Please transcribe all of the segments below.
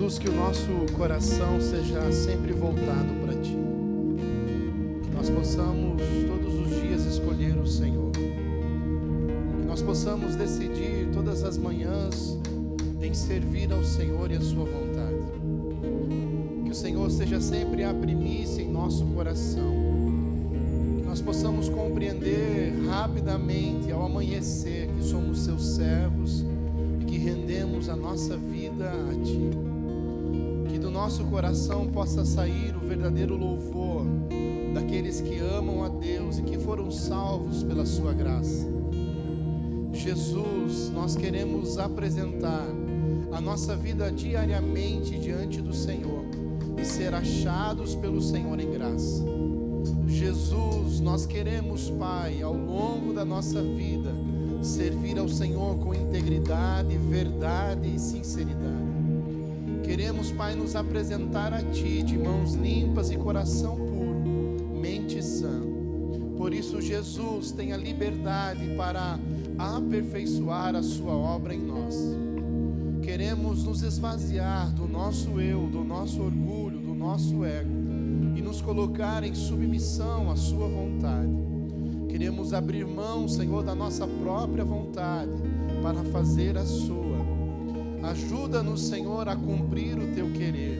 Jesus, que o nosso coração seja sempre voltado para Ti. Que nós possamos todos os dias escolher o Senhor. Que nós possamos decidir todas as manhãs em servir ao Senhor e a Sua vontade. Que o Senhor seja sempre a primícia em nosso coração. Que nós possamos compreender rapidamente ao amanhecer que somos Seus servos e que rendemos a nossa vida a Ti. Que do nosso coração possa sair o verdadeiro louvor daqueles que amam a Deus e que foram salvos pela Sua graça. Jesus, nós queremos apresentar a nossa vida diariamente diante do Senhor e ser achados pelo Senhor em graça. Jesus, nós queremos, Pai, ao longo da nossa vida, servir ao Senhor com integridade, verdade e sinceridade. Queremos, Pai, nos apresentar a Ti de mãos limpas e coração puro, mente sã. Por isso, Jesus, tenha liberdade para aperfeiçoar a Sua obra em nós. Queremos nos esvaziar do nosso eu, do nosso orgulho, do nosso ego e nos colocar em submissão à Sua vontade. Queremos abrir mão, Senhor, da nossa própria vontade para fazer a Sua. Ajuda-nos, Senhor, a cumprir o Teu querer.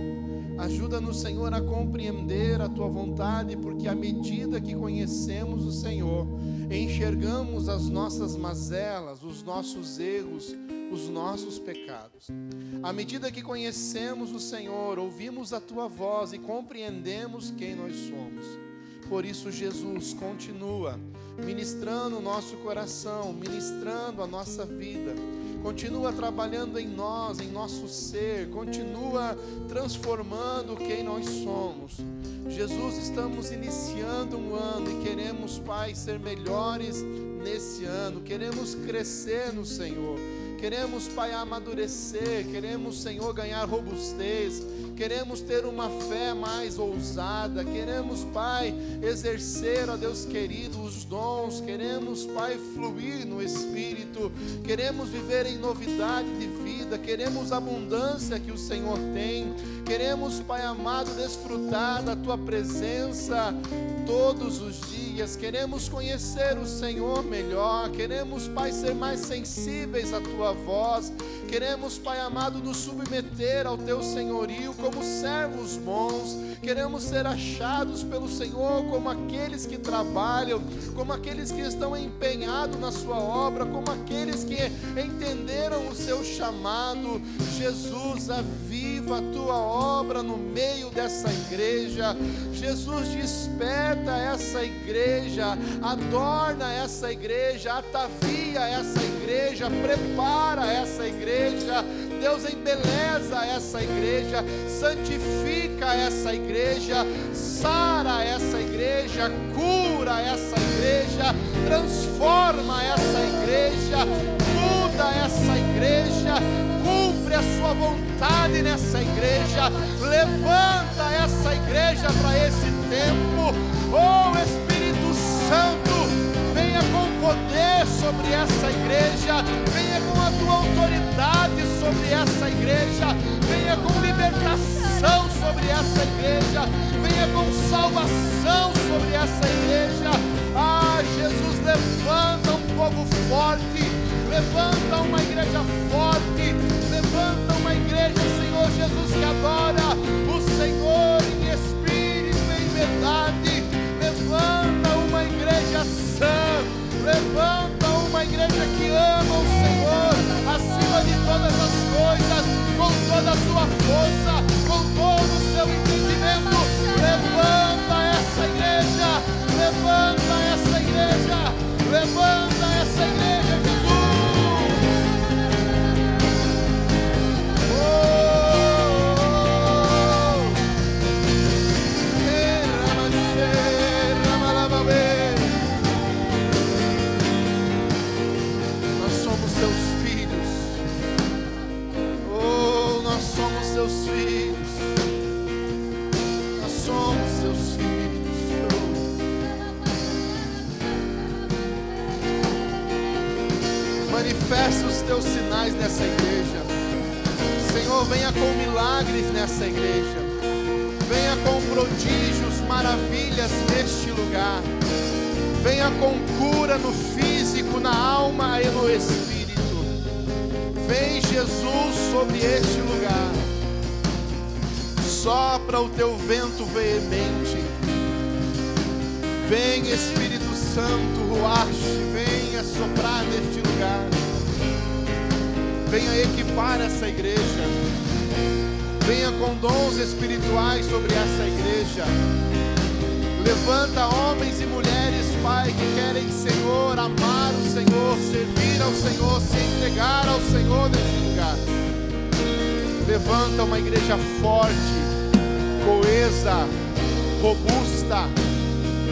Ajuda-nos, Senhor, a compreender a Tua vontade, porque à medida que conhecemos o Senhor, enxergamos as nossas mazelas, os nossos erros, os nossos pecados. À medida que conhecemos o Senhor, ouvimos a Tua voz e compreendemos quem nós somos. Por isso, Jesus, continua ministrando o nosso coração, ministrando a nossa vida. Continua trabalhando em nós, em nosso ser. Continua transformando quem nós somos. Jesus, estamos iniciando um ano e queremos, Pai, ser melhores nesse ano. Queremos crescer no Senhor. Queremos, Pai, amadurecer. Queremos, Senhor, ganhar robustez. Queremos ter uma fé mais ousada. Queremos, Pai, exercer, ó Deus querido, os dons. Queremos, Pai, fluir no Espírito. Queremos viver em novidade de vida. Queremos a abundância que o Senhor tem. Queremos, Pai amado, desfrutar da Tua presença todos os dias. Queremos conhecer o Senhor melhor. Queremos, Pai, ser mais sensíveis à Tua voz. Queremos, Pai amado, nos submeter ao Teu senhorio como servos bons. Queremos ser achados pelo Senhor como aqueles que trabalham, como aqueles que estão empenhados na Sua obra, como aqueles que entenderam o Seu chamado. Jesus, aviva a Tua obra no meio dessa igreja. Jesus, desperta essa igreja, adorna essa igreja, atavia essa igreja, prepara essa igreja. Deus, embeleza essa igreja, santifica essa igreja, sara essa igreja, cura essa igreja, transforma essa igreja, muda essa igreja, cumpre a Sua vontade nessa igreja, levanta essa igreja para esse tempo. Oh Espírito Santo, venha com poder sobre essa igreja, venha com a Tua autoridade sobre essa igreja, venha com libertação sobre essa igreja, venha com salvação sobre essa igreja. Ah, Jesus, levanta um povo forte, levanta uma igreja forte, levanta uma igreja, Senhor Jesus, que adora o Senhor em espírito e em verdade. Levanta uma igreja sã, levanta uma igreja que ama o Senhor acima de todas as coisas, com toda a sua força, com todo o seu entendimento. Levanta essa igreja, levanta essa igreja, levanta essa igreja, Jesus. Seus filhos, nós somos Seus filhos. Manifesta os Teus sinais nessa igreja, Senhor. Senhor, venha com milagres nessa igreja. Venha com prodígios, maravilhas neste lugar. Venha com cura no físico, na alma e no espírito. Vem, Jesus, sobre este lugar. Sopra o teu vento veemente. Vem, Espírito Santo, Ruach, venha soprar neste lugar. Venha equipar essa igreja. Venha com dons espirituais sobre essa igreja. Levanta homens e mulheres, Pai, que querem, Senhor, amar o Senhor, servir ao Senhor, se entregar ao Senhor neste lugar. Levanta uma igreja forte, coesa, robusta.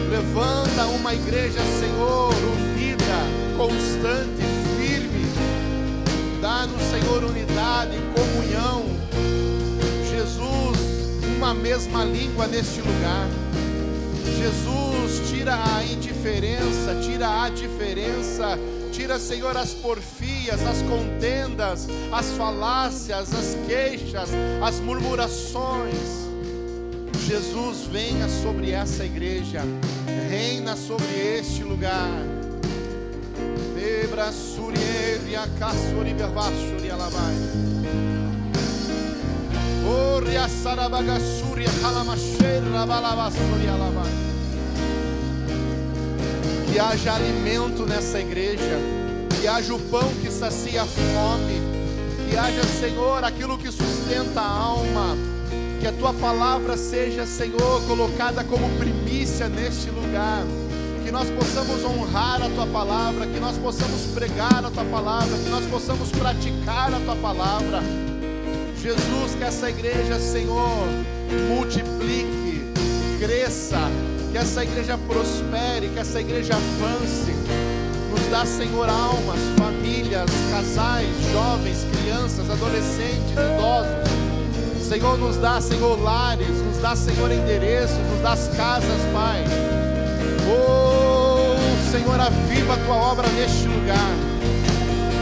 Levanta uma igreja, Senhor, unida, constante, firme. Dá-nos, Senhor, unidade, comunhão. Jesus, uma mesma língua neste lugar. Jesus, tira a indiferença, tira a diferença, tira, Senhor, as porfias, as contendas, as falácias, as queixas, as murmurações. Jesus, venha sobre essa igreja, reina sobre este lugar. Debra surieri a cassuri bervachuri alabai. Oria sarabaga suri halamashera balabasuri alabai. Que haja alimento nessa igreja, que haja o pão que sacia a fome, que haja, Senhor, aquilo que sustenta a alma. Que a Tua palavra seja, Senhor, colocada como primícia neste lugar. Que nós possamos honrar a Tua palavra, que nós possamos pregar a Tua palavra, que nós possamos praticar a Tua palavra. Jesus, que essa igreja, Senhor, multiplique, cresça, que essa igreja prospere, que essa igreja avance. Nos dá, Senhor, almas, famílias, casais, jovens, crianças, adolescentes, idosos. Senhor, nos dá, Senhor, lares, nos dá, Senhor, endereços, nos dá as casas, Pai. Oh, Senhor, aviva a Tua obra neste lugar.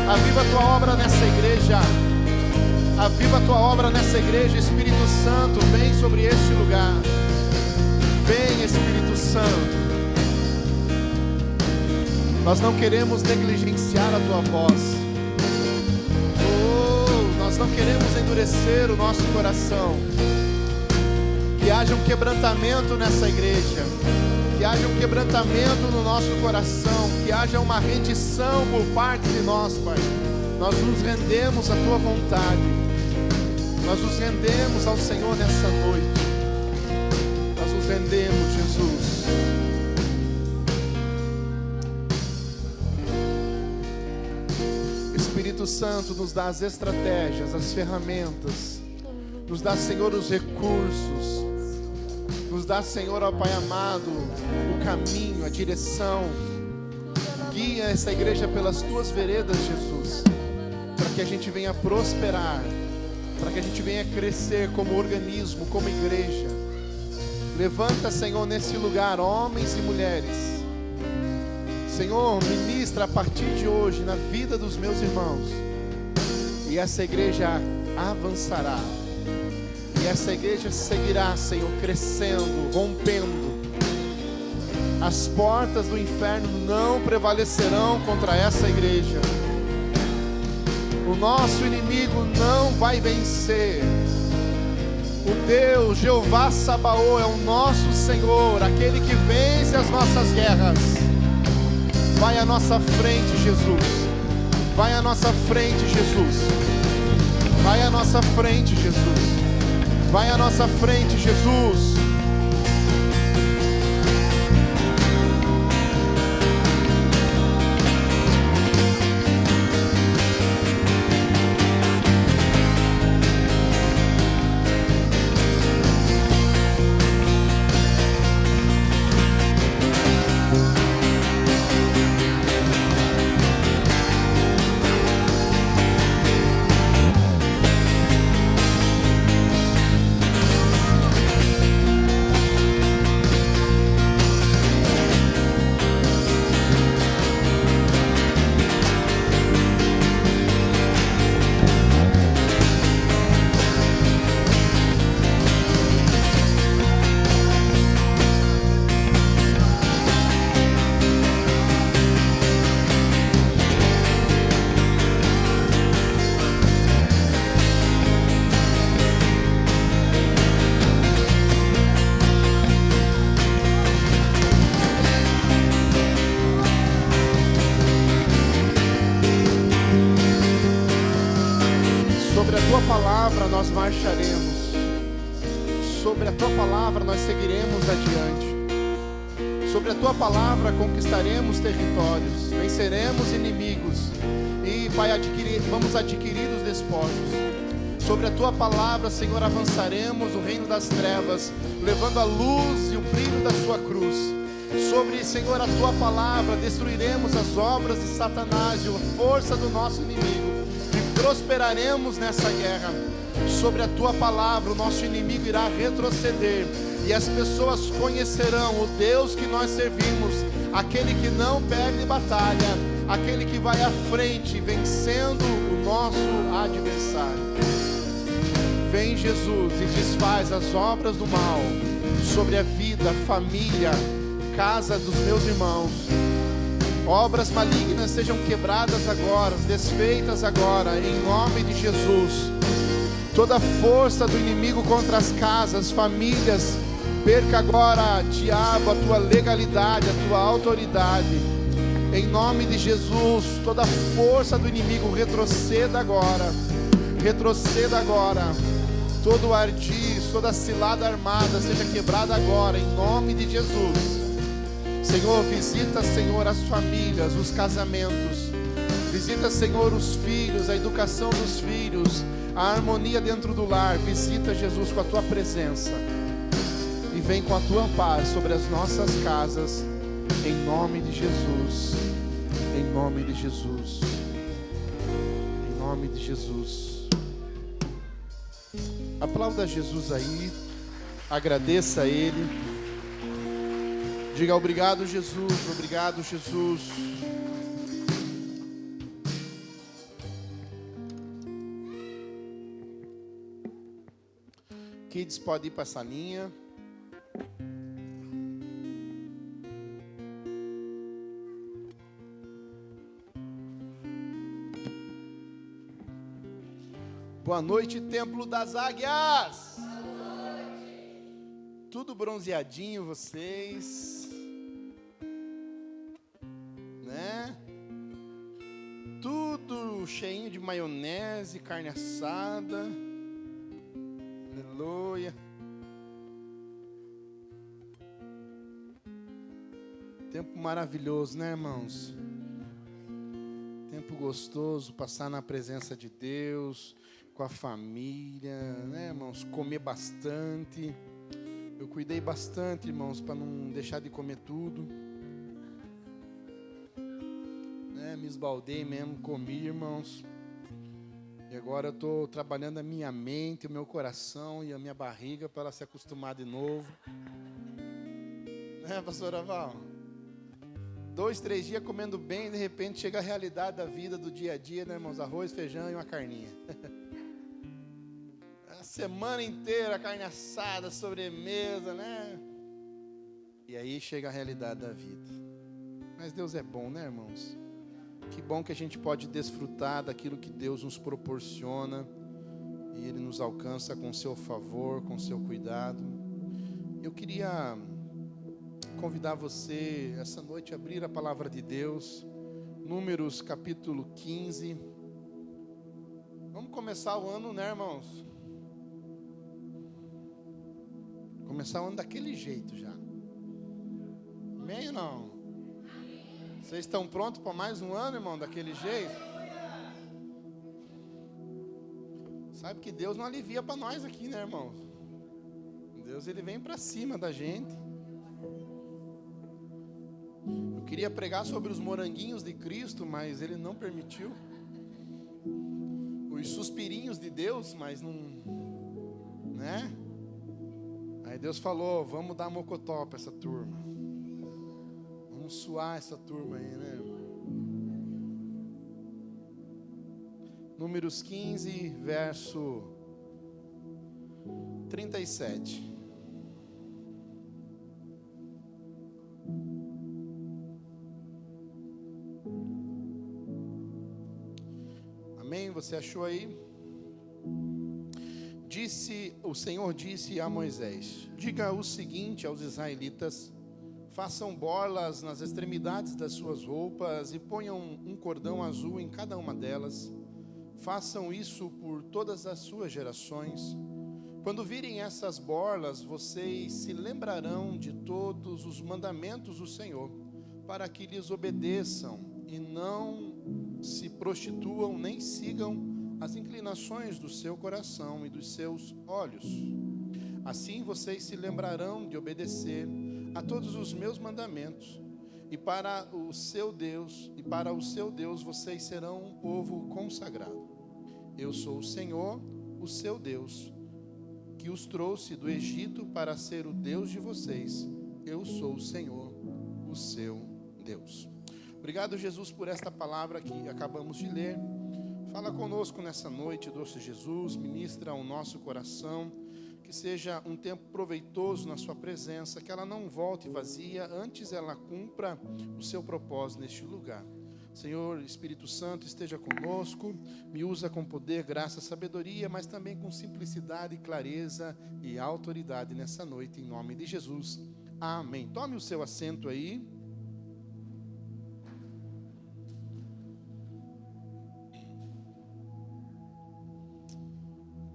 Aviva a Tua obra nessa igreja. Aviva a Tua obra nessa igreja. Espírito Santo, vem sobre este lugar. Vem, Espírito Santo. Nós não queremos negligenciar a Tua voz. Nós não queremos endurecer o nosso coração. Que haja um quebrantamento nessa igreja. Que haja um quebrantamento no nosso coração. Que haja uma rendição por parte de nós, Pai. Nós nos rendemos à Tua vontade. Nós nos rendemos ao Senhor nessa noite. Nós nos rendemos, Jesus. Espírito Santo, nos dá as estratégias, as ferramentas. Nos dá, Senhor, os recursos. Nos dá, Senhor, ó Pai amado, o caminho, a direção. Guia essa igreja pelas Tuas veredas, Jesus, para que a gente venha prosperar, para que a gente venha crescer como organismo, como igreja. Levanta, Senhor, nesse lugar homens e mulheres. Senhor, ministra a partir de hoje na vida dos meus irmãos. E essa igreja avançará. E essa igreja seguirá, Senhor, crescendo, rompendo. As portas do inferno não prevalecerão contra essa igreja. O nosso inimigo não vai vencer. O Deus, Jeová Sabaô, é o nosso Senhor, aquele que vence as nossas guerras. Vai à nossa frente, Jesus. Vai à nossa frente, Jesus. Vai à nossa frente, Jesus. Vai à nossa frente, Jesus. palavra nós marcharemos, sobre a tua palavra nós seguiremos adiante, sobre a tua palavra conquistaremos territórios, venceremos inimigos e vamos adquirir os despojos. Sobre a tua palavra, Senhor, avançaremos o reino das trevas, levando a luz e o brilho da sua cruz. Sobre, Senhor, a tua palavra, destruiremos as obras de Satanás e a força do nosso inimigo, e prosperaremos nessa guerra. Sobre a tua palavra, o nosso inimigo irá retroceder, e as pessoas conhecerão o Deus que nós servimos, aquele que não perde batalha, aquele que vai à frente, vencendo o nosso adversário. Vem, Jesus, e desfaz as obras do mal sobre a vida, família, casa dos meus irmãos. Obras malignas sejam quebradas agora, desfeitas agora, em nome de Jesus. Toda força do inimigo contra as casas, famílias, perca agora, diabo, a tua legalidade, a tua autoridade. Em nome de Jesus, toda força do inimigo retroceda agora. Retroceda agora. Todo ardid, toda cilada armada seja quebrada agora, em nome de Jesus. Senhor, visita, Senhor, as famílias, os casamentos. Visita, Senhor, os filhos, a educação dos filhos, a harmonia dentro do lar. Visita, Jesus, com a tua presença. E vem com a tua paz sobre as nossas casas, em nome de Jesus. Em nome de Jesus. Em nome de Jesus. Aplauda Jesus aí, agradeça a Ele, diga obrigado Jesus, obrigado Jesus. Kids pode ir para a salinha. Boa noite, Templo das Águias. Boa noite. Tudo bronzeadinho vocês, né? Tudo cheinho de maionese, carne assada. Aleluia. Tempo maravilhoso, né, irmãos? Tempo gostoso, passar na presença de Deus, com a família, né, irmãos? Comer bastante. Eu cuidei bastante, irmãos, para não deixar de comer tudo, né? Me esbaldei mesmo, comi, irmãos. E agora eu estou trabalhando a minha mente, o meu coração e a minha barriga para ela se acostumar de novo, né, pastora Val? 2, 3 dias comendo bem, de repente chega a realidade da vida, do dia a dia, né, irmãos? Arroz, feijão e uma carninha. A semana inteira, carne assada, sobremesa, né? E aí chega a realidade da vida. Mas Deus é bom, né, irmãos? Que bom que a gente pode desfrutar daquilo que Deus nos proporciona. E Ele nos alcança com seu favor, com seu cuidado. Eu queria convidar você, essa noite, a abrir a palavra de Deus. Números capítulo 15. Vamos começar o ano, né, irmãos? Começar o ano daquele jeito já. Amém ou não? Vocês estão prontos para mais um ano, irmão, daquele jeito? Sabe que Deus não alivia para nós aqui, né, irmãos? Deus, Ele vem para cima da gente. Eu queria pregar sobre os moranguinhos de Cristo, mas Ele não permitiu. Os suspirinhos de Deus, mas não, né? Aí Deus falou, vamos dar mocotó para essa turma. Vamos suar essa turma aí, né? Números 15, verso 37. Amém? Você achou aí? O Senhor disse a Moisés: diga o seguinte aos israelitas: façam borlas nas extremidades das suas roupas e ponham um cordão azul em cada uma delas. façam isso por todas as suas gerações. Quando virem essas borlas, vocês se lembrarão de todos os mandamentos do Senhor, para que lhes obedeçam e não se prostituam nem sigam as inclinações do seu coração e dos seus olhos. Assim vocês se lembrarão de obedecer a todos os meus mandamentos, e para o seu Deus vocês serão um povo consagrado. Eu sou o Senhor, o seu Deus, que os trouxe do Egito para ser o Deus de vocês. Eu sou o Senhor, o seu Deus. Obrigado, Jesus, por esta palavra que acabamos de ler. Fala conosco nessa noite, doce Jesus, ministra ao nosso coração, que seja um tempo proveitoso na sua presença, que ela não volte vazia, antes ela cumpra o seu propósito neste lugar. Senhor, Espírito Santo, esteja conosco, me usa com poder, graça, sabedoria, mas também com simplicidade, clareza e autoridade nessa noite, em nome de Jesus. Amém. Tome o seu assento aí.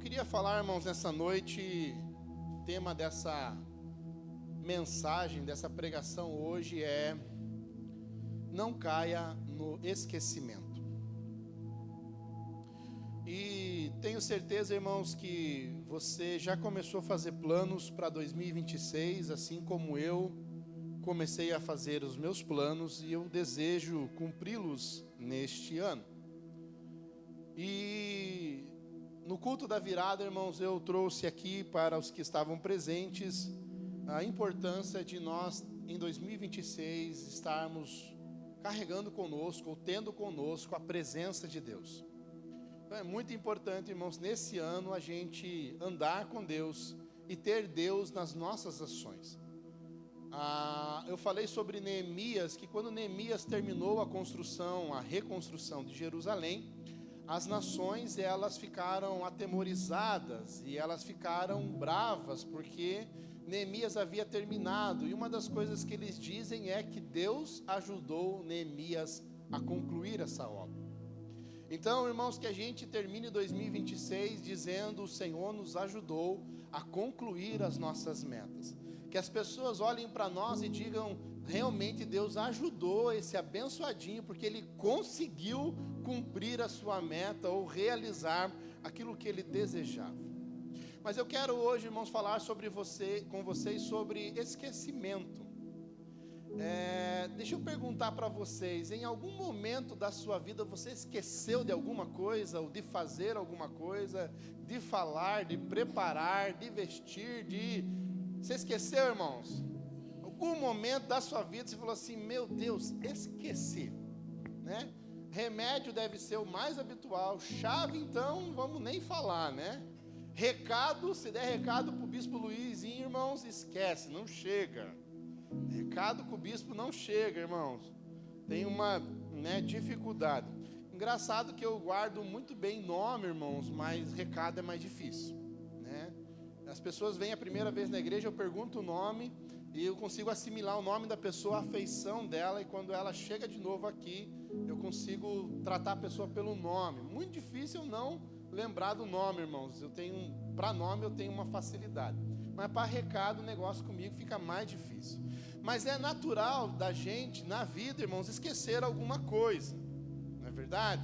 Queria falar, irmãos, nessa noite, o tema dessa mensagem, dessa pregação hoje é: não caia no esquecimento. E tenho certeza, irmãos, que você já começou a fazer planos para 2026, assim como eu comecei a fazer os meus planos, e eu desejo cumpri-los neste ano. E no culto da virada, irmãos, eu trouxe aqui para os que estavam presentes a importância de nós, em 2026, estarmos carregando conosco, ou tendo conosco a presença de Deus. Então é muito importante, irmãos, nesse ano a gente andar com Deus e ter Deus nas nossas ações. Eu falei sobre Neemias, que quando Neemias terminou a construção, a reconstrução de Jerusalém, as nações, elas ficaram atemorizadas e elas ficaram bravas, porque Neemias havia terminado, e uma das coisas que eles dizem é que Deus ajudou Neemias a concluir essa obra. Então, irmãos, que a gente termine 2026 dizendo: o Senhor nos ajudou a concluir as nossas metas. Que as pessoas olhem para nós e digam: realmente Deus ajudou esse abençoadinho, porque ele conseguiu cumprir a sua meta ou realizar aquilo que ele desejava. Mas eu quero hoje, irmãos, falar com vocês sobre esquecimento. Deixa eu perguntar para vocês: em algum momento da sua vida você esqueceu de alguma coisa, ou de fazer alguma coisa, de falar, de preparar, de vestir, Você esqueceu, irmãos? Algum momento da sua vida você falou assim: meu Deus, esqueci, né? Remédio deve ser o mais habitual, chave então, vamos nem falar, né? Recado, se der recado para o Bispo Luizinho, irmãos, esquece, não chega. Recado com o Bispo não chega, irmãos. Tem uma dificuldade. Engraçado que eu guardo muito bem nome, irmãos, mas recado é mais difícil, né? As pessoas vêm a primeira vez na igreja, eu pergunto o nome, e eu consigo assimilar o nome da pessoa, a afeição dela, e quando ela chega de novo aqui, eu consigo tratar a pessoa pelo nome. Muito difícil eu não lembrar do nome, irmãos. Para nome eu tenho uma facilidade, mas para recado o negócio comigo fica mais difícil. Mas é natural da gente, na vida, irmãos, esquecer alguma coisa, não é verdade?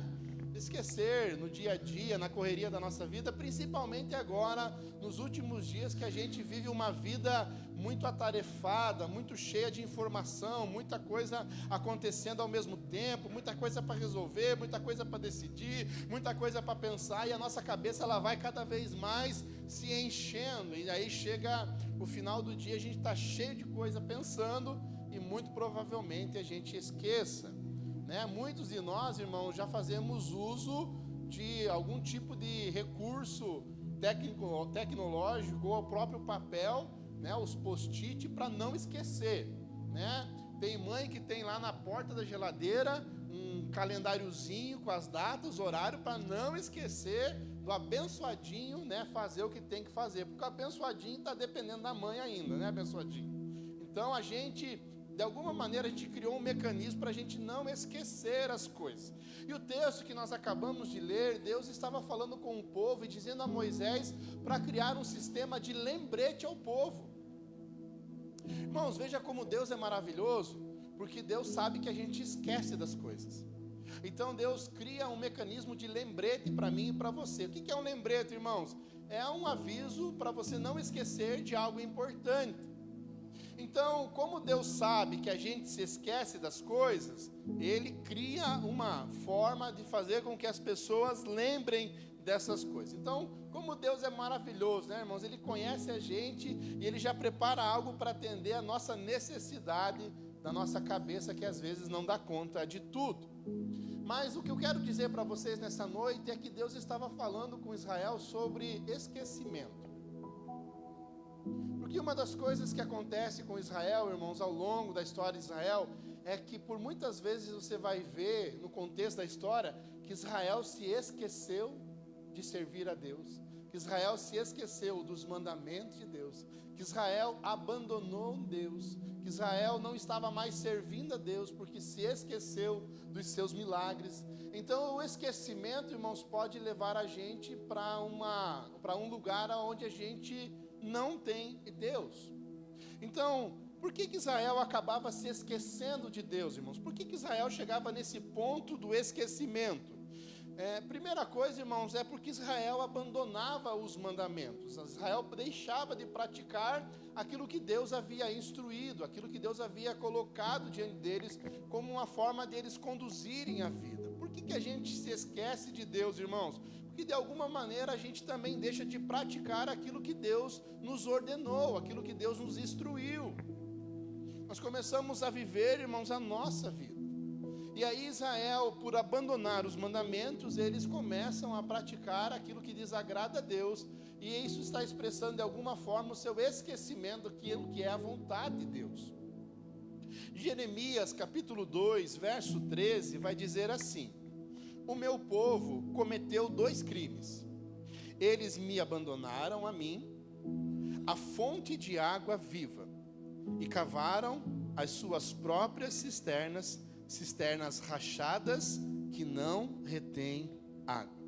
Esquecer no dia a dia, na correria da nossa vida, principalmente agora, nos últimos dias, que a gente vive uma vida muito atarefada, muito cheia de informação, muita coisa acontecendo ao mesmo tempo, muita coisa para resolver, muita coisa para decidir, muita coisa para pensar, e a nossa cabeça ela vai cada vez mais se enchendo, e aí chega o final do dia, a gente está cheio de coisa pensando, e muito provavelmente a gente esqueça. Muitos de nós, irmãos, já fazemos uso de algum tipo de recurso tecnológico, ou o próprio papel, os post-it, para não esquecer, Tem mãe que tem lá na porta da geladeira um calendáriozinho com as datas, horário, para não esquecer do abençoadinho, fazer o que tem que fazer, porque o abençoadinho está dependendo da mãe ainda, abençoadinho. Então a gente De alguma maneira a gente criou um mecanismo para a gente não esquecer as coisas. E o texto que nós acabamos de ler, Deus estava falando com o povo e dizendo a Moisés para criar um sistema de lembrete ao povo. Irmãos, veja como Deus é maravilhoso, porque Deus sabe que a gente esquece das coisas. Então Deus cria um mecanismo de lembrete para mim e para você. O que é um lembrete, irmãos? É um aviso para você não esquecer de algo importante. Então, como Deus sabe que a gente se esquece das coisas, Ele cria uma forma de fazer com que as pessoas lembrem dessas coisas. Então, como Deus é maravilhoso, né, irmãos? Ele conhece a gente e Ele já prepara algo para atender a nossa necessidade da nossa cabeça, que às vezes não dá conta de tudo. Mas o que eu quero dizer para vocês nessa noite é que Deus estava falando com Israel sobre esquecimento. Porque uma das coisas que acontece com Israel, irmãos, ao longo da história de Israel, é que por muitas vezes você vai ver, no contexto da história, que Israel se esqueceu de servir a Deus, que Israel se esqueceu dos mandamentos de Deus, que Israel abandonou Deus, que Israel não estava mais servindo a Deus, porque se esqueceu dos seus milagres. Então o esquecimento, irmãos, pode levar a gente para um lugar onde a gente não tem Deus. Então, por que Israel acabava se esquecendo de Deus, irmãos? Por que Israel chegava nesse ponto do esquecimento? Primeira coisa, irmãos, é porque Israel abandonava os mandamentos. Israel deixava de praticar aquilo que Deus havia instruído, aquilo que Deus havia colocado diante deles como uma forma deles conduzirem a vida. Por que a gente se esquece de Deus, irmãos? Porque de alguma maneira a gente também deixa de praticar aquilo que Deus nos ordenou, aquilo que Deus nos instruiu. Nós começamos a viver, irmãos, a nossa vida. E aí Israel, por abandonar os mandamentos, eles começam a praticar aquilo que desagrada a Deus. E isso está expressando de alguma forma o seu esquecimento daquilo que é a vontade de Deus. Jeremias capítulo 2, verso 13, vai dizer assim: o meu povo cometeu 2 crimes. Eles me abandonaram a mim, a fonte de água viva, e cavaram as suas próprias cisternas rachadas que não retêm água.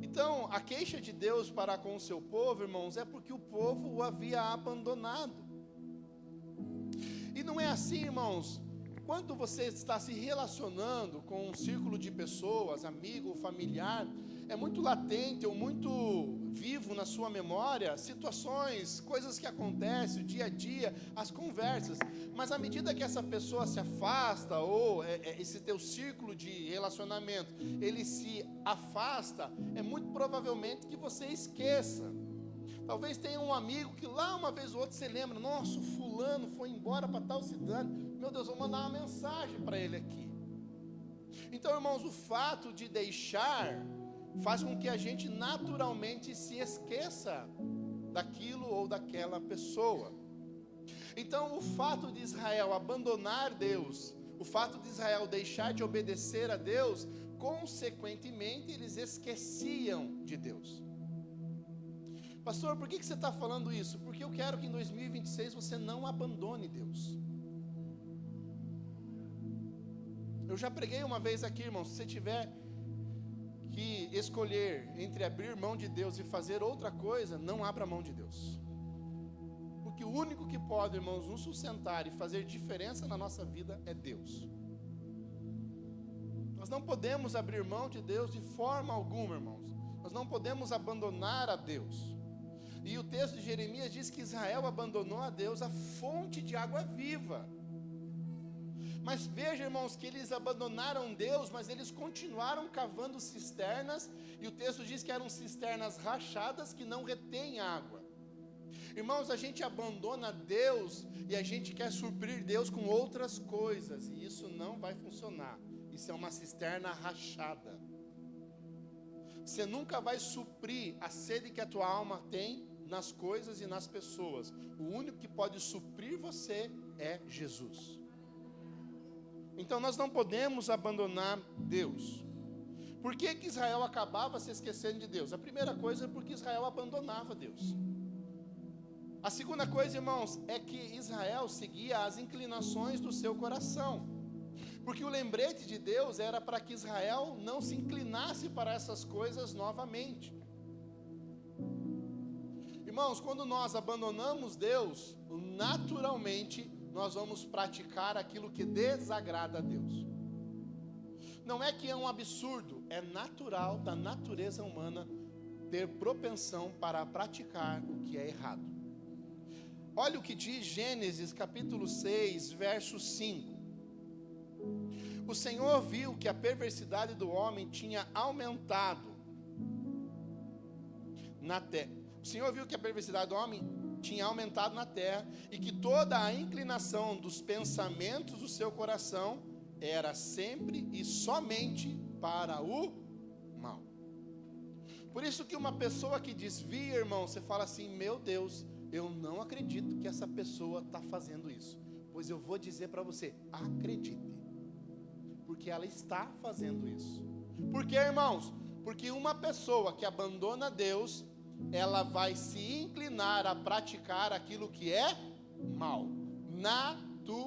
Então, a queixa de Deus para com o seu povo, irmãos, é porque o povo o havia abandonado. E não é assim, irmãos. Quando você está se relacionando com um círculo de pessoas, amigo ou familiar, é muito latente ou muito vivo na sua memória situações, coisas que acontecem, o dia a dia, as conversas. Mas à medida que essa pessoa se afasta, ou esse teu círculo de relacionamento, ele se afasta, é muito provavelmente que você esqueça. Talvez tenha um amigo que lá uma vez ou outra você lembra: nossa, o fulano foi embora para tal cidade, meu Deus, vou mandar uma mensagem para ele aqui. Então, irmãos, o fato de deixar faz com que a gente naturalmente se esqueça daquilo ou daquela pessoa. Então, o fato de Israel abandonar Deus, o fato de Israel deixar de obedecer a Deus, consequentemente eles esqueciam de Deus. Pastor, por que você está falando isso? Porque eu quero que em 2026 você não abandone Deus. Eu já preguei uma vez aqui, irmão, se você tiver que escolher entre abrir mão de Deus e fazer outra coisa, não abra mão de Deus. Porque o único que pode, irmãos, nos sustentar e fazer diferença na nossa vida é Deus. Nós não podemos abrir mão de Deus de forma alguma, irmãos. Nós não podemos abandonar a Deus. E o texto de Jeremias diz que Israel abandonou a Deus, a fonte de água viva. Mas veja, irmãos, que eles abandonaram Deus, mas eles continuaram cavando cisternas, e o texto diz que eram cisternas rachadas que não retêm água. Irmãos, a gente abandona Deus e a gente quer suprir Deus com outras coisas, e isso não vai funcionar. Isso é uma cisterna rachada. Você nunca vai suprir a sede que a tua alma tem nas coisas e nas pessoas. O único que pode suprir você é Jesus. Então nós não podemos abandonar Deus. Por que Israel acabava se esquecendo de Deus? A primeira coisa é porque Israel abandonava Deus. A segunda coisa, irmãos, é que Israel seguia as inclinações do seu coração. Porque o lembrete de Deus era para que Israel não se inclinasse para essas coisas novamente. Irmãos, quando nós abandonamos Deus, naturalmente nós vamos praticar aquilo que desagrada a Deus. Não é que é um absurdo, é natural da natureza humana ter propensão para praticar o que é errado. Olha o que diz Gênesis capítulo 6, verso 5. O Senhor viu que a perversidade do homem tinha aumentado na terra. O Senhor viu que a perversidade do homem tinha aumentado na terra e que toda a inclinação dos pensamentos do seu coração era sempre e somente para o mal. Por isso que uma pessoa que desvia, irmão, você fala assim: meu Deus, eu não acredito que essa pessoa está fazendo isso. Pois eu vou dizer para você, acredite, porque ela está fazendo isso. Por quê, irmãos? Porque uma pessoa que abandona Deus, ela vai se inclinar a praticar aquilo que é mal, naturalmente.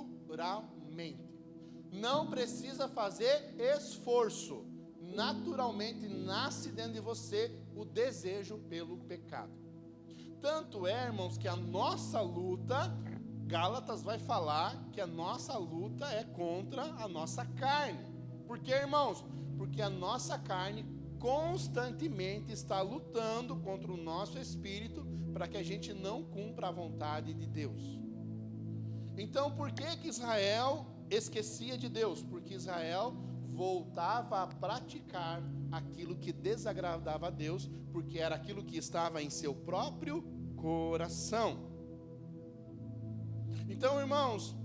Não precisa fazer esforço, naturalmente nasce dentro de você o desejo pelo pecado. Tanto é, irmãos, que a nossa luta, Gálatas vai falar que a nossa luta é contra a nossa carne. Por quê, irmãos? Porque a nossa carne constantemente está lutando contra o nosso espírito para que a gente não cumpra a vontade de Deus. Então, por que Israel esquecia de Deus? Porque Israel voltava a praticar aquilo que desagradava a Deus, porque era aquilo que estava em seu próprio coração. Então, irmãos,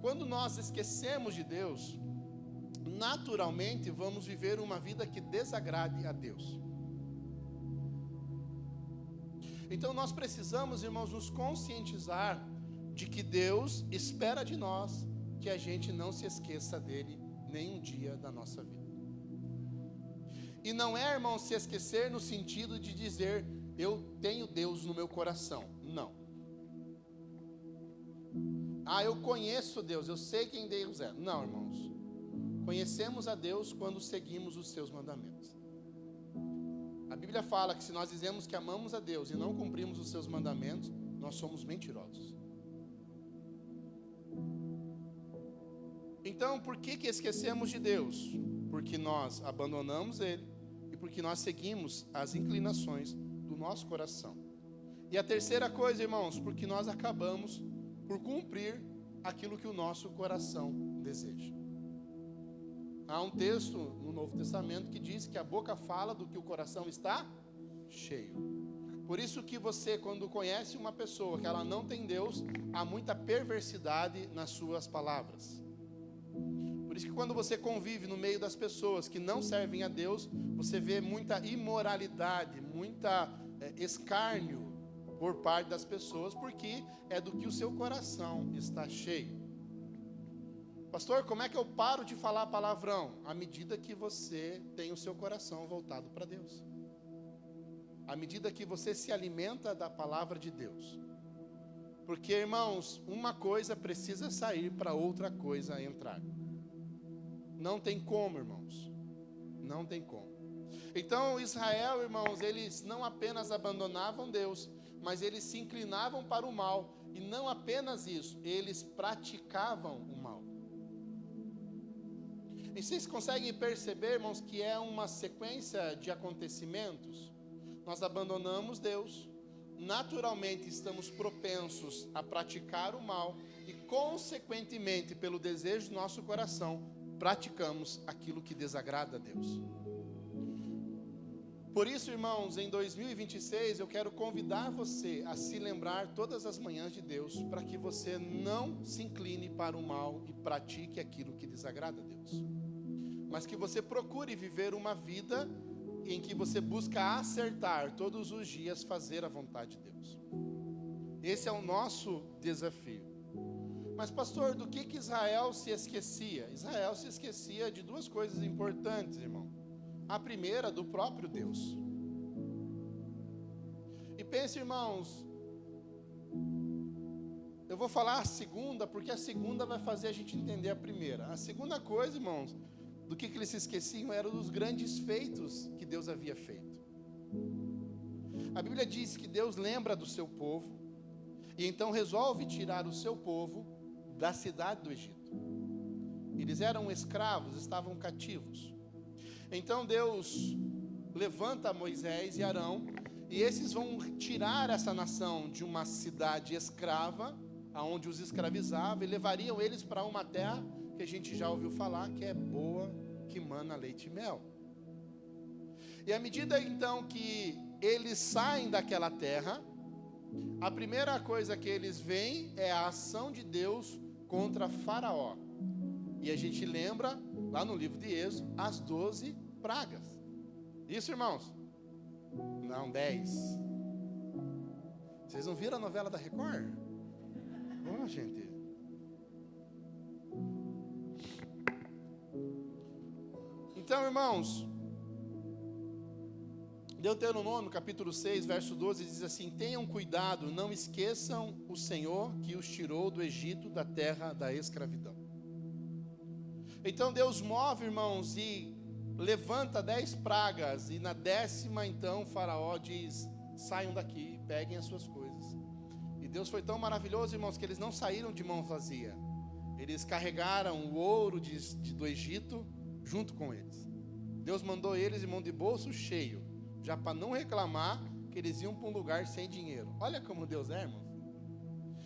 quando nós esquecemos de Deus, naturalmente vamos viver uma vida que desagrade a Deus. Então nós precisamos, irmãos, nos conscientizar de que Deus espera de nós que a gente não se esqueça dele nenhum dia da nossa vida. E não é, irmão, se esquecer no sentido de dizer eu tenho Deus no meu coração. Não. Eu conheço Deus, eu sei quem Deus é. Não, irmãos. Conhecemos a Deus quando seguimos os seus mandamentos. A Bíblia fala que se nós dizemos que amamos a Deus e não cumprimos os seus mandamentos, nós somos mentirosos. Então, por que esquecemos de Deus? Porque nós abandonamos Ele e porque nós seguimos as inclinações do nosso coração. E a terceira coisa, irmãos, porque nós acabamos por cumprir aquilo que o nosso coração deseja. Há um texto no Novo Testamento que diz que a boca fala do que o coração está cheio. Por isso que você, quando conhece uma pessoa que ela não tem Deus, há muita perversidade nas suas palavras. Por isso que quando você convive no meio das pessoas que não servem a Deus, você vê muita imoralidade, muita escárnio por parte das pessoas, porque é do que o seu coração está cheio. Pastor, como é que eu paro de falar palavrão? À medida que você tem o seu coração voltado para Deus. À medida que você se alimenta da palavra de Deus. Porque, irmãos, uma coisa precisa sair para outra coisa entrar. Não tem como, irmãos. Não tem como. Então, Israel, irmãos, eles não apenas abandonavam Deus, mas eles se inclinavam para o mal. E não apenas isso, eles praticavam o mal. E vocês conseguem perceber, irmãos, que é uma sequência de acontecimentos? Nós abandonamos Deus, naturalmente estamos propensos a praticar o mal e, consequentemente, pelo desejo do nosso coração, praticamos aquilo que desagrada a Deus. Por isso, irmãos, em 2026 eu quero convidar você a se lembrar todas as manhãs de Deus, para que você não se incline para o mal e pratique aquilo que desagrada a Deus, mas que você procure viver uma vida em que você busca acertar todos os dias, fazer a vontade de Deus. Esse é o nosso desafio. Mas, pastor, do que Israel se esquecia? Israel se esquecia de duas coisas importantes, irmão. A primeira, do próprio Deus. E pense, irmãos, vou falar a segunda, porque a segunda vai fazer a gente entender a primeira. A segunda coisa, irmãos, do que eles se esqueciam, eram dos grandes feitos que Deus havia feito. A Bíblia diz que Deus lembra do seu povo, e então resolve tirar o seu povo da cidade do Egito. Eles eram escravos, estavam cativos. Então Deus levanta Moisés e Arão, e esses vão tirar essa nação de uma cidade escrava, aonde os escravizava, e levariam eles para uma terra que a gente já ouviu falar, que é boa, que mana leite e mel. E à medida então que eles saem daquela terra, a primeira coisa que eles veem é a ação de Deus contra Faraó. E a gente lembra, lá no livro de Êxodo, as 12 pragas. Isso, irmãos? Não, 10. Vocês não viram a novela da Record? Ó, gente. Então, irmãos, Deuteronômio, capítulo 6, verso 12, diz assim: tenham cuidado, não esqueçam o Senhor que os tirou do Egito, da terra da escravidão. Então Deus move, irmãos, e levanta 10 pragas, e na 10ª, então, Faraó diz: saiam daqui, peguem as suas coisas. E Deus foi tão maravilhoso, irmãos, que eles não saíram de mão vazia. Eles carregaram o ouro do Egito junto com eles. Deus mandou eles em mão de bolso cheio, já para não reclamar que eles iam para um lugar sem dinheiro. Olha como Deus é, irmão.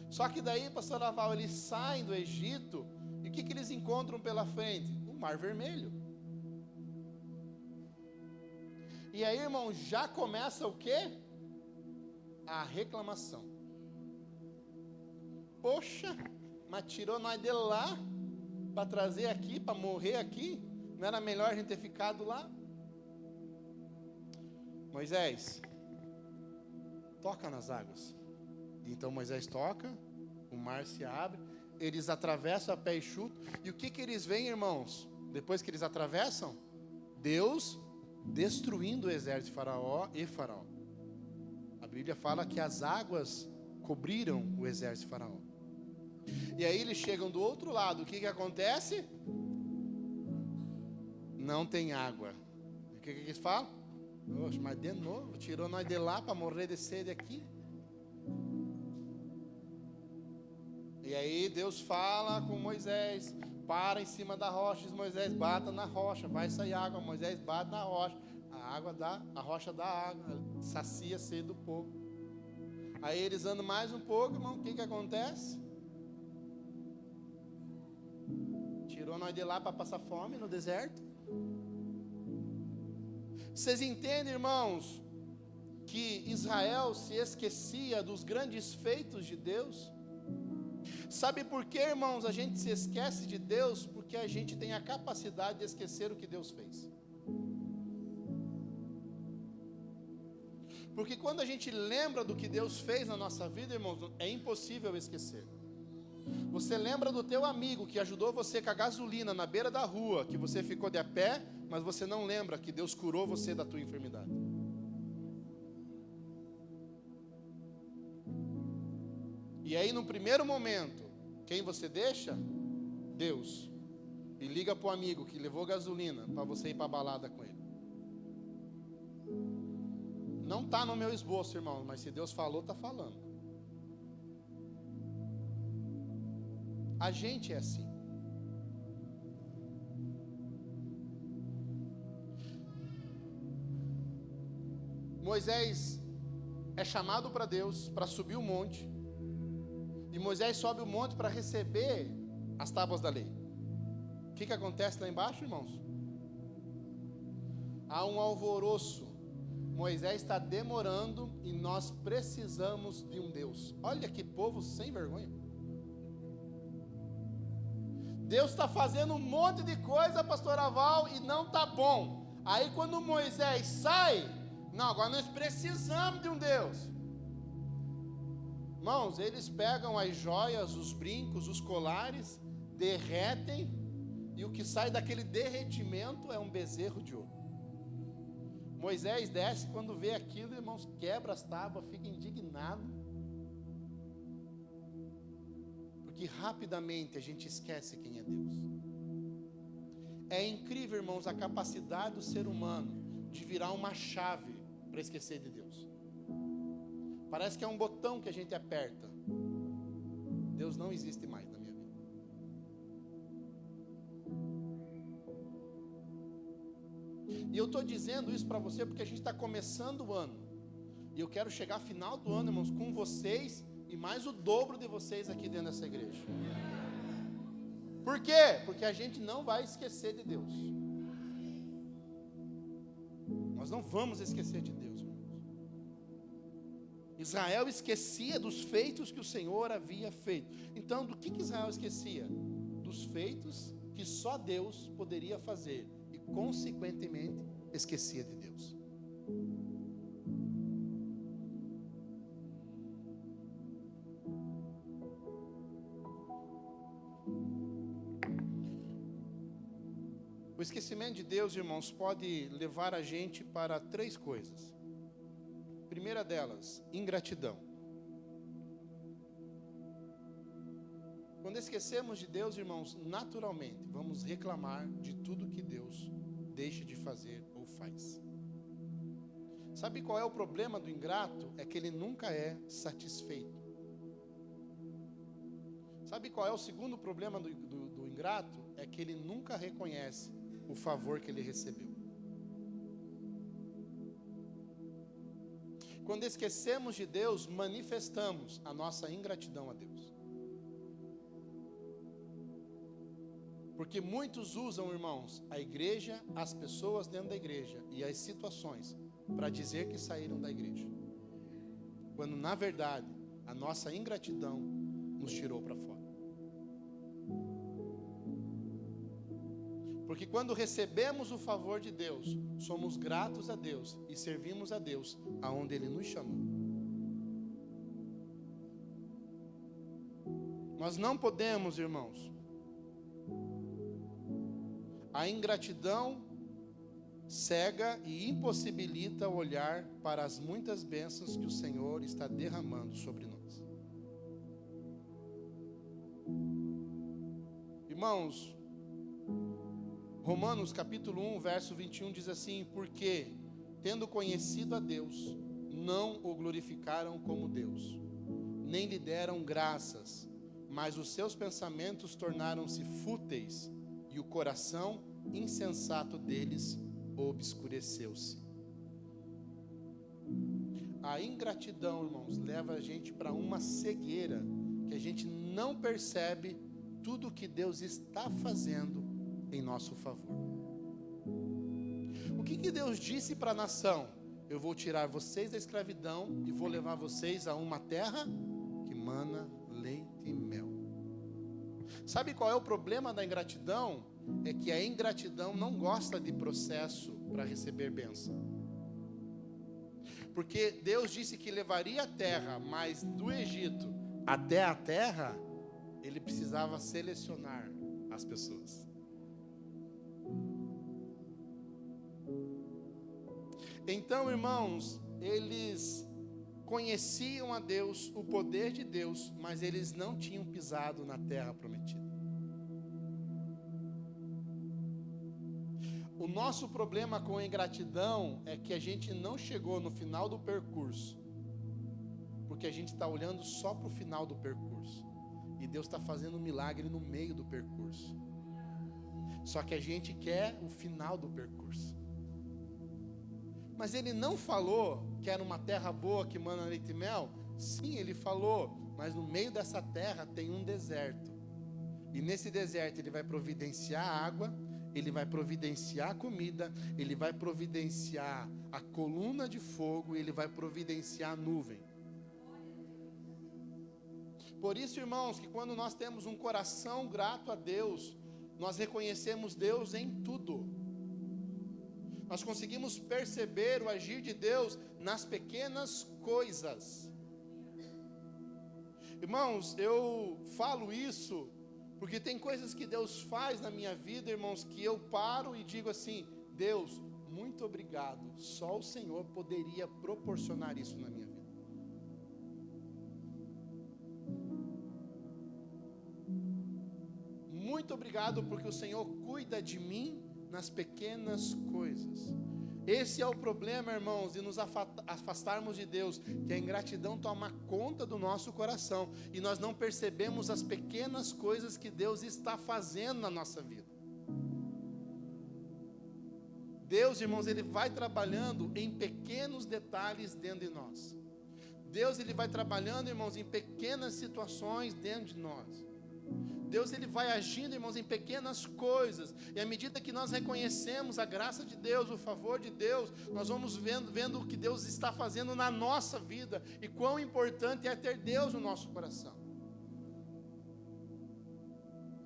Só que daí, pastor Aval, eles saem do Egito, e o que eles encontram pela frente? O Mar Vermelho. E aí, irmão, já começa o quê? A reclamação. Poxa, mas tirou nós de lá para trazer aqui, para morrer aqui? Não era melhor a gente ter ficado lá? Moisés, toca nas águas. Então Moisés toca, o mar se abre, eles atravessam a pé enxuto. E o que eles veem, irmãos? Depois que eles atravessam, Deus destruindo o exército de Faraó e Faraó. A Bíblia fala que as águas cobriram o exército de Faraó. E aí eles chegam do outro lado, o que acontece? Não tem água. O que eles falam? Oxe, mas de novo, tirou nós de lá para morrer de sede aqui. E aí Deus fala com Moisés: para em cima da rocha. Diz Moisés: bata na rocha, vai sair água. Moisés bate na rocha, a rocha dá água, sacia a sede do povo. Aí eles andam mais um pouco, irmão, o que acontece? Tirou nós de lá para passar fome no deserto. Vocês entendem, irmãos, que Israel se esquecia dos grandes feitos de Deus? Sabe por que, irmãos, a gente se esquece de Deus? Porque a gente tem a capacidade de esquecer o que Deus fez. Porque quando a gente lembra do que Deus fez na nossa vida, irmãos, é impossível esquecer. Você lembra do teu amigo que ajudou você com a gasolina na beira da rua, que você ficou de a pé, mas você não lembra que Deus curou você da tua enfermidade. E aí no primeiro momento, quem você deixa? Deus. E liga para o amigo que levou gasolina para você ir para a balada com ele. Não está no meu esboço, irmão, mas se Deus falou, está falando. A gente é assim. Moisés é chamado para Deus para subir o monte. E Moisés sobe o monte para receber as tábuas da lei. O que acontece lá embaixo, irmãos? Há um alvoroço. Moisés está demorando e nós precisamos de um Deus. Olha que povo sem vergonha. Deus está fazendo um monte de coisa, pastor Aval, e não está bom. Aí quando Moisés sai, não, agora nós precisamos de um Deus. Irmãos, eles pegam as joias, os brincos, os colares, derretem, e o que sai daquele derretimento é um bezerro de ouro. Moisés desce, quando vê aquilo, irmãos, quebra as tábuas, fica indignado. Porque rapidamente a gente esquece quem é Deus. É incrível, irmãos, a capacidade do ser humano de virar uma chave para esquecer de Deus. Parece que é um botão que a gente aperta. Deus não existe mais na minha vida. E eu estou dizendo isso para você porque a gente está começando o ano. E eu quero chegar ao final do ano, irmãos, com vocês e mais o dobro de vocês aqui dentro dessa igreja. Por quê? Porque a gente não vai esquecer de Deus. Nós não vamos esquecer de Deus, irmãos. Israel esquecia dos feitos que o Senhor havia feito. Então, do que Israel esquecia? Dos feitos que só Deus poderia fazer. E, consequentemente, esquecia de Deus. O esquecimento de Deus, irmãos, pode levar a gente para 3 coisas. Primeira delas, ingratidão. Quando esquecemos de Deus, irmãos, naturalmente vamos reclamar de tudo que Deus deixa de fazer ou faz. Sabe qual é o problema do ingrato? É que ele nunca é satisfeito. Sabe qual é o segundo problema do ingrato? É que ele nunca reconhece o favor que ele recebeu. Quando esquecemos de Deus, manifestamos a nossa ingratidão a Deus. Porque muitos usam, irmãos, a igreja, as pessoas dentro da igreja e as situações para dizer que saíram da igreja. Quando, na verdade, a nossa ingratidão nos tirou para fora. Porque quando recebemos o favor de Deus, somos gratos a Deus e servimos a Deus aonde Ele nos chamou. Nós não podemos, irmãos. A ingratidão cega e impossibilita olhar para as muitas bênçãos que o Senhor está derramando sobre nós. Irmãos, Romanos capítulo 1, verso 21 diz assim: porque, tendo conhecido a Deus, não o glorificaram como Deus, nem lhe deram graças, mas os seus pensamentos tornaram-se fúteis, e o coração insensato deles obscureceu-se. A ingratidão, irmãos, leva a gente para uma cegueira, que a gente não percebe tudo o que Deus está fazendo em nosso favor. O que Deus disse para a nação? Eu vou tirar vocês da escravidão e vou levar vocês a uma terra que mana leite e mel. Sabe qual é o problema da ingratidão? É que a ingratidão não gosta de processo para receber bênção. Porque Deus disse que levaria a terra, mas do Egito até a terra, Ele precisava selecionar as pessoas. Então, irmãos, eles conheciam a Deus, o poder de Deus, mas eles não tinham pisado na terra prometida. O nosso problema com a ingratidão é que a gente não chegou no final do percurso, porque a gente está olhando só para o final do percurso, e Deus está fazendo um milagre no meio do percurso. Só que a gente quer o final do percurso. Mas Ele não falou que era uma terra boa que mana leite e mel? Sim, Ele falou, mas no meio dessa terra tem um deserto. E nesse deserto Ele vai providenciar água, Ele vai providenciar comida, Ele vai providenciar a coluna de fogo, Ele vai providenciar a nuvem. Por isso, irmãos, que quando nós temos um coração grato a Deus, nós reconhecemos Deus em tudo. Nós conseguimos perceber o agir de Deus nas pequenas coisas. Irmãos, eu falo isso porque tem coisas que Deus faz na minha vida, irmãos, que eu paro e digo assim: Deus, muito obrigado, só o Senhor poderia proporcionar isso na minha vida. muito obrigado porque o Senhor cuida de mim nas pequenas coisas. Esse é o problema, irmãos, de nos afastarmos de Deus, que a ingratidão toma conta do nosso coração e nós não percebemos as pequenas coisas que Deus está fazendo na nossa vida. Deus, irmãos, Ele vai trabalhando em pequenos detalhes dentro de nós. Deus, Ele vai trabalhando, irmãos, em pequenas situações dentro de nós. Deus, Ele vai agindo, irmãos, em pequenas coisas. E à medida que nós reconhecemos a graça de Deus, o favor de Deus, nós vamos vendo o que Deus está fazendo na nossa vida e quão importante é ter Deus no nosso coração.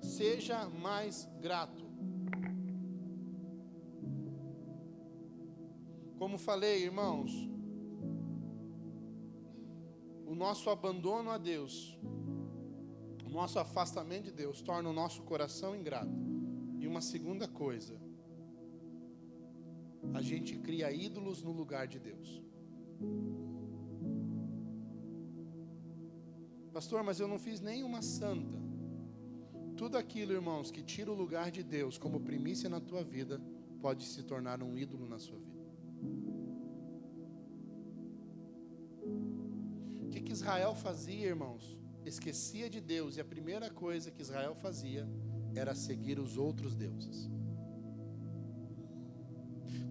Seja mais grato. Como falei, irmãos, o nosso abandono a Deus, o nosso afastamento de Deus torna o nosso coração ingrato. E uma segunda coisa, a gente cria ídolos no lugar de Deus. Pastor, mas eu não fiz nenhuma santa. Tudo aquilo, irmãos, que tira o lugar de Deus como primícia na tua vida, pode se tornar um ídolo na sua vida. O que Israel fazia, irmãos? Esquecia de Deus, e a primeira coisa que Israel fazia era seguir os outros deuses.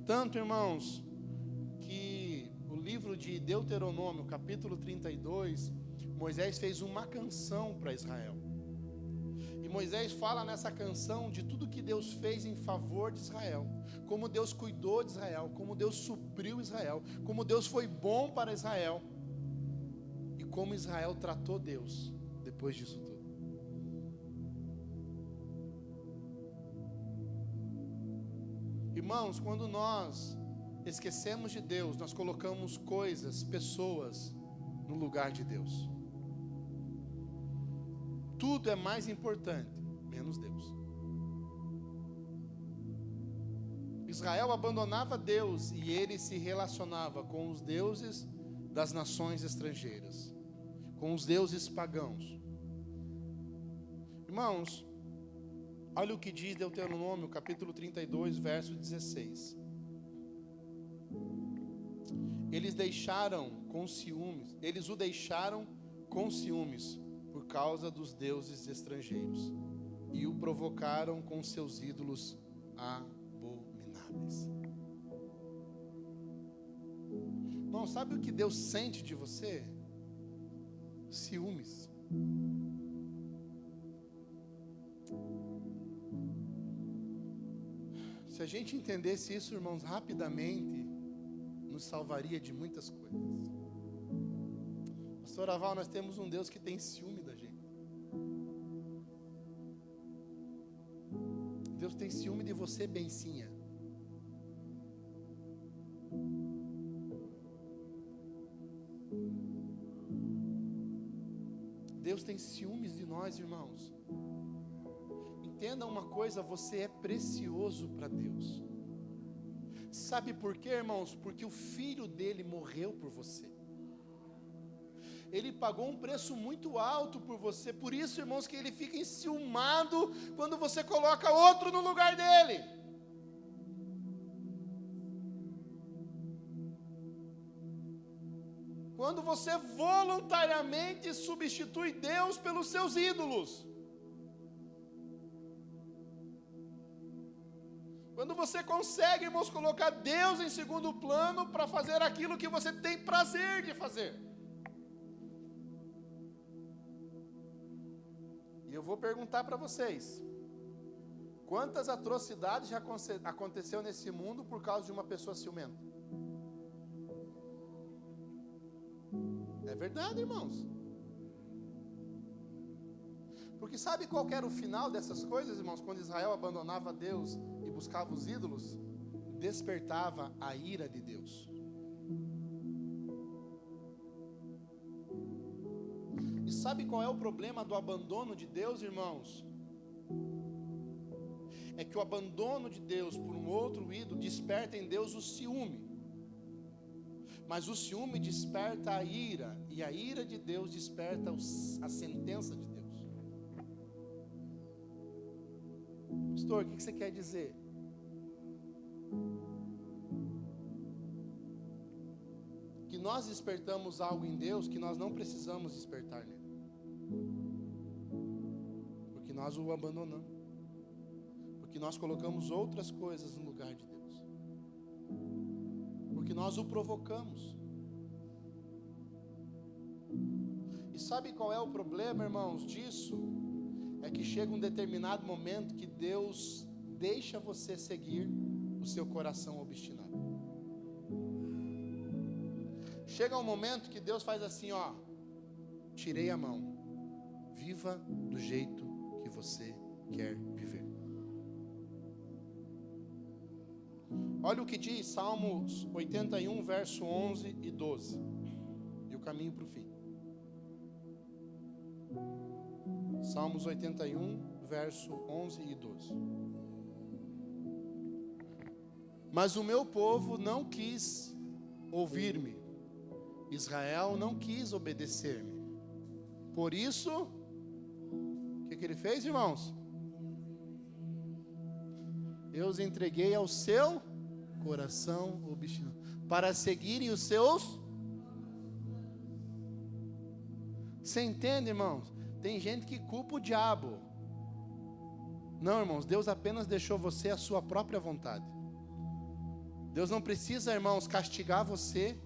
Tanto, irmãos, que o livro de Deuteronômio, capítulo 32, Moisés fez uma canção para Israel. E Moisés fala nessa canção de tudo que Deus fez em favor de Israel, como Deus cuidou de Israel, como Deus supriu Israel, como Deus foi bom para Israel, e como Israel tratou Deus depois disso tudo. Irmãos, quando nós esquecemos de Deus, nós colocamos coisas, pessoas no lugar de Deus. Tudo é mais importante, menos Deus. Israel abandonava Deus e ele se relacionava com os deuses das nações estrangeiras, com os deuses pagãos. Irmãos, olha o que diz Deuteronômio, capítulo 32, verso 16. Eles o deixaram com ciúmes por causa dos deuses estrangeiros e o provocaram com seus ídolos abomináveis. Irmão, sabe o que Deus sente de você? Ciúmes. Se a gente entendesse isso, irmãos, rapidamente nos salvaria de muitas coisas. Pastor Aval, nós temos um Deus que tem ciúme da gente. Deus tem ciúme de você, bencinha. Deus tem ciúmes de nós, irmãos. Entenda uma coisa, você é precioso para Deus. Sabe por quê, irmãos? Porque o filho dele morreu por você. Ele pagou um preço muito alto por você. Por isso, irmãos, que ele fica enciumado quando você coloca outro no lugar dele. Quando você voluntariamente substitui Deus pelos seus ídolos. Quando você consegue, irmãos, colocar Deus em segundo plano para fazer aquilo que você tem prazer de fazer. E eu vou perguntar para vocês: quantas atrocidades já aconteceu nesse mundo por causa de uma pessoa ciumenta? É verdade, irmãos. Porque sabe qual era o final dessas coisas, irmãos? Quando Israel abandonava Deus e buscava os ídolos, despertava a ira de Deus. E sabe qual é o problema do abandono de Deus, irmãos? É que o abandono de Deus por um outro ídolo desperta em Deus o ciúme. Mas o ciúme desperta a ira, e a ira de Deus desperta a sentença de Deus. Pastor, o que você quer dizer? Que nós despertamos algo em Deus que nós não precisamos despertar nele. Porque nós o abandonamos. Porque nós colocamos outras coisas no lugar de Deus. Porque nós o provocamos. E sabe qual é o problema, irmãos, disso? É que chega um determinado momento que Deus deixa você seguir o seu coração obstinado. Chega um momento que Deus faz assim, ó, tirei a mão, viva do jeito que você quer viver. Olha o que diz Salmos 81, verso 11 e 12, e o caminho para o fim. Salmos 81, verso 11 e 12. Mas o meu povo não quis ouvir-me, Israel não quis obedecer-me. Por isso, o que ele fez, irmãos? Eu os entreguei ao seu coração obstinado, para seguirem os seus. Você entende, irmãos? Tem gente que culpa o diabo. Não, irmãos, Deus apenas deixou você a sua própria vontade. Deus não precisa, irmãos, castigar você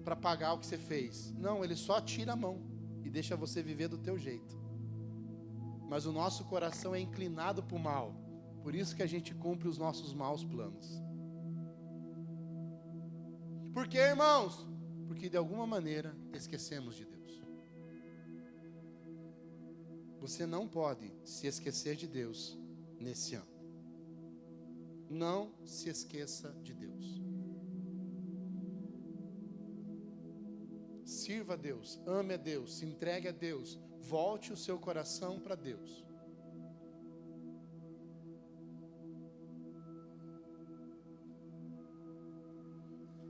para pagar o que você fez. Não, Ele só tira a mão e deixa você viver do teu jeito. Mas o nosso coração é inclinado para o mal. Por isso que a gente cumpre os nossos maus planos. Por quê, irmãos? Porque de alguma maneira esquecemos de Deus. Você não pode se esquecer de Deus nesse ano. Não se esqueça de Deus. Sirva a Deus, ame a Deus, se entregue a Deus, volte o seu coração para Deus.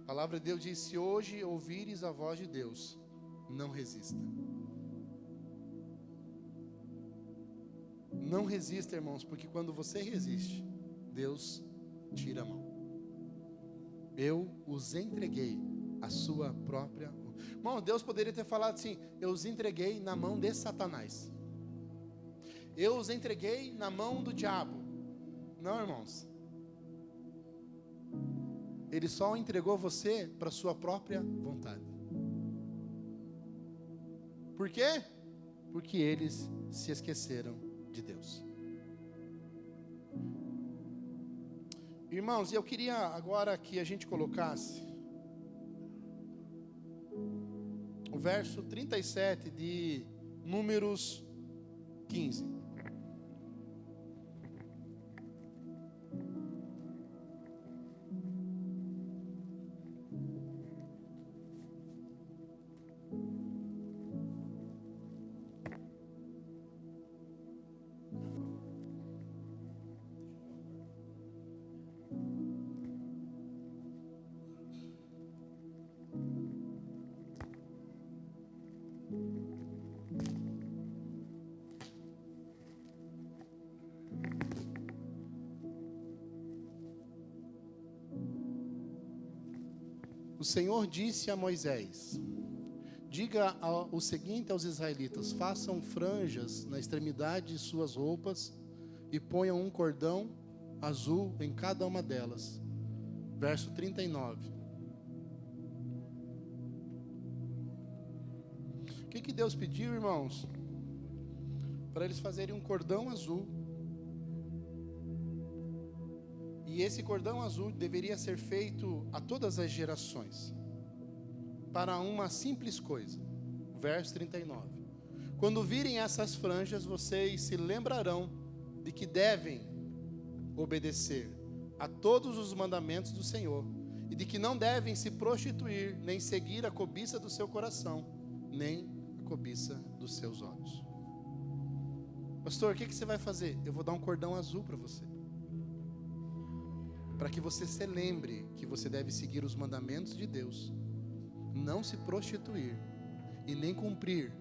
A palavra de Deus diz: se hoje ouvires a voz de Deus, não resista. Não resista, irmãos, porque quando você resiste, Deus tira a mão. Eu os entreguei à sua própria mão. Irmão, Deus poderia ter falado assim: eu os entreguei na mão de Satanás. Eu os entreguei na mão do diabo. Não, irmãos. Ele só entregou você para a sua própria vontade. Por quê? Porque eles se esqueceram de Deus. Irmãos, eu queria agora que a gente colocasse o verso 37 de Números 15. O Senhor disse a Moisés: diga o seguinte aos israelitas: façam franjas na extremidade de suas roupas e ponham um cordão azul em cada uma delas. Verso 39. O que Deus pediu, irmãos? Para eles fazerem um cordão azul. E esse cordão azul deveria ser feito a todas as gerações, para uma simples coisa. Verso 39. Quando virem essas franjas, vocês se lembrarão de que devem obedecer a todos os mandamentos do Senhor, e de que não devem se prostituir, nem seguir a cobiça do seu coração, nem a cobiça dos seus olhos. Pastor, o que você vai fazer? Eu vou dar um cordão azul para você, para que você se lembre que você deve seguir os mandamentos de Deus, não se prostituir e nem cumprir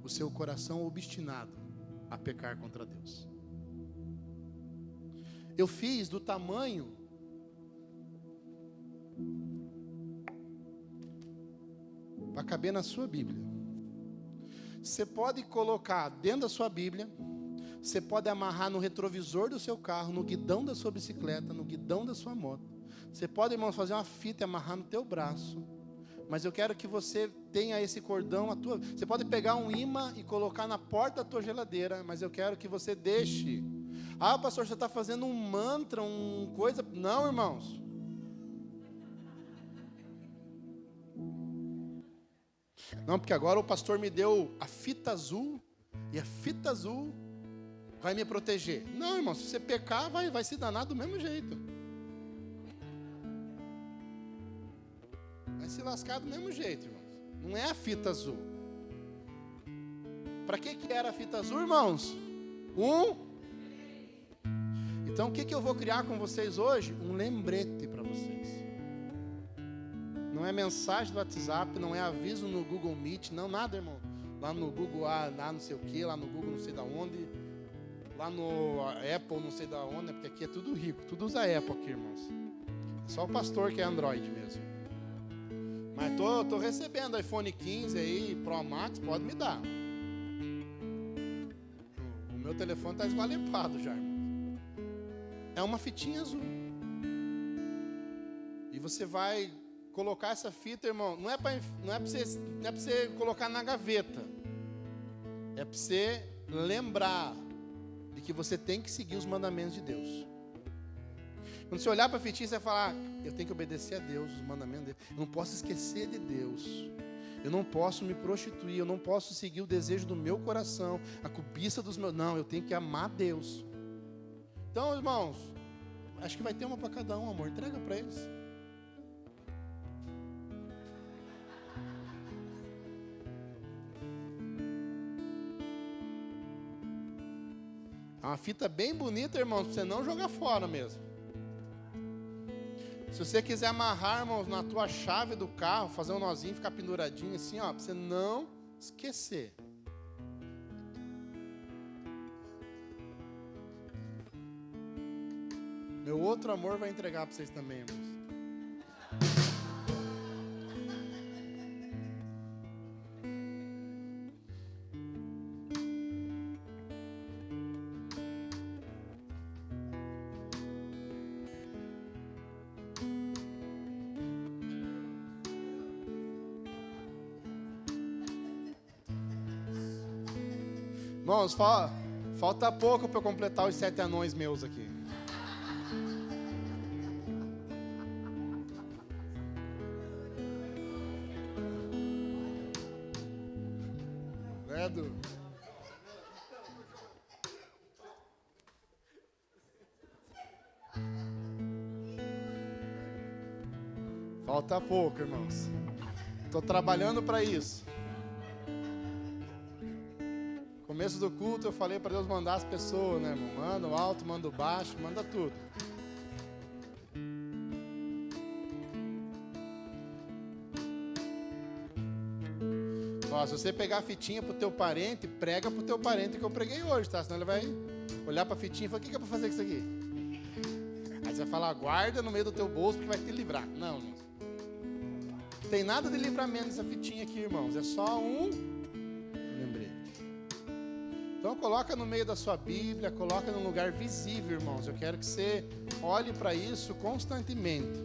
o seu coração obstinado a pecar contra Deus. Eu fiz do tamanho para caber na sua Bíblia. Você pode colocar dentro da sua Bíblia, você pode amarrar no retrovisor do seu carro, no guidão da sua bicicleta, no guidão da sua moto. Você pode, irmãos, fazer uma fita e amarrar no teu braço. Mas eu quero que você tenha esse cordão à tua. Você pode pegar um imã e colocar na porta da tua geladeira, mas eu quero que você deixe. Ah, pastor, você está fazendo um mantra, uma coisa. Não, irmãos. Não, porque agora o pastor me deu a fita azul, e a fita azul vai me proteger. Não, irmão, se você pecar, vai se danar do mesmo jeito. Vai se lascar do mesmo jeito, irmãos. Não é a fita azul. Para que era a fita azul, irmãos? Então, o que eu vou criar com vocês hoje? Um lembrete para vocês. Não é mensagem do WhatsApp, não é aviso no Google Meet, não, nada, irmão. Lá no Google, lá não sei o que, lá no Google não sei da onde, lá no Apple não sei da onde, porque aqui é tudo rico, tudo usa Apple aqui, irmãos. É só o pastor que é Android mesmo. Mas tô recebendo iPhone 15 aí, Pro Max, pode me dar. O meu telefone está esgualepado já, irmãos. É uma fitinha azul. E você vai colocar essa fita, irmão, não é para você colocar na gaveta. É para você lembrar de que você tem que seguir os mandamentos de Deus. Quando você olhar para a fitinha, você vai falar: eu tenho que obedecer a Deus, os mandamentos dele. Eu não posso esquecer de Deus. Eu não posso me prostituir. Eu não posso seguir o desejo do meu coração, a cobiça dos meus. Não, eu tenho que amar Deus. Então, irmãos, acho que vai ter uma para cada um, amor. Entrega para eles. É uma fita bem bonita, irmãos, para você não jogar fora mesmo. Se você quiser amarrar, irmãos, na tua chave do carro, fazer um nozinho, ficar penduradinho assim, ó, para você não esquecer. Meu outro amor vai entregar para vocês também, irmãos. Irmãos, falta pouco para eu completar os 7 anões meus aqui. Edu. Falta pouco, irmãos. Estou trabalhando para isso. Começo do culto eu falei para Deus mandar as pessoas, né, irmão? Manda o alto, manda o baixo, manda tudo. Ó, se você pegar a fitinha pro teu parente, prega pro teu parente que eu preguei hoje, tá? Senão ele vai olhar pra fitinha e falar: o que é pra fazer com isso aqui? Aí você vai falar: guarda no meio do teu bolso que vai te livrar. Não, irmãos. Não tem nada de livramento nessa fitinha aqui, irmãos. É só um lembrete. Então coloca no meio da sua Bíblia, coloca num lugar visível, irmãos. Eu quero que você olhe para isso constantemente.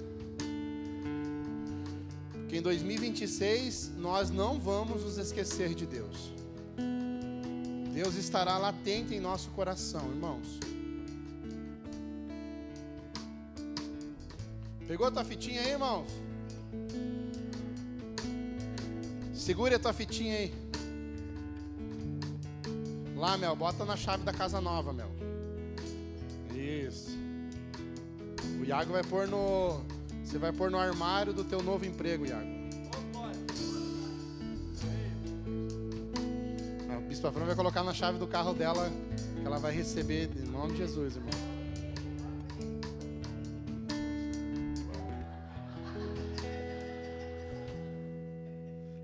Porque em 2026 nós não vamos nos esquecer de Deus. Deus estará latente em nosso coração, irmãos. Pegou a tua fitinha aí, irmãos? Segure a tua fitinha aí. Lá, Mel, bota na chave da casa nova, Mel. Isso. O Iago vai pôr no... Você vai pôr no armário do teu novo emprego, Iago. A Bispa Fran vai colocar na chave do carro dela, que ela vai receber, em nome de Jesus, irmão.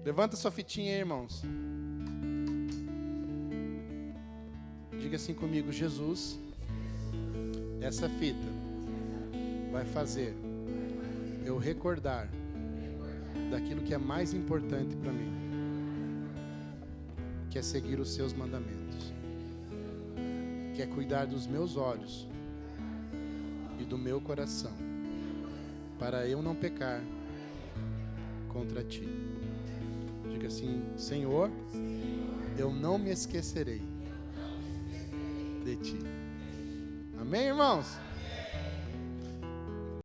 Levanta sua fitinha aí, irmãos. Diga assim comigo: Jesus, essa fita vai fazer eu recordar daquilo que é mais importante para mim, que é seguir os seus mandamentos, que é cuidar dos meus olhos e do meu coração, para eu não pecar contra ti. Diga assim: Senhor, eu não me esquecerei de ti. Amém, irmãos?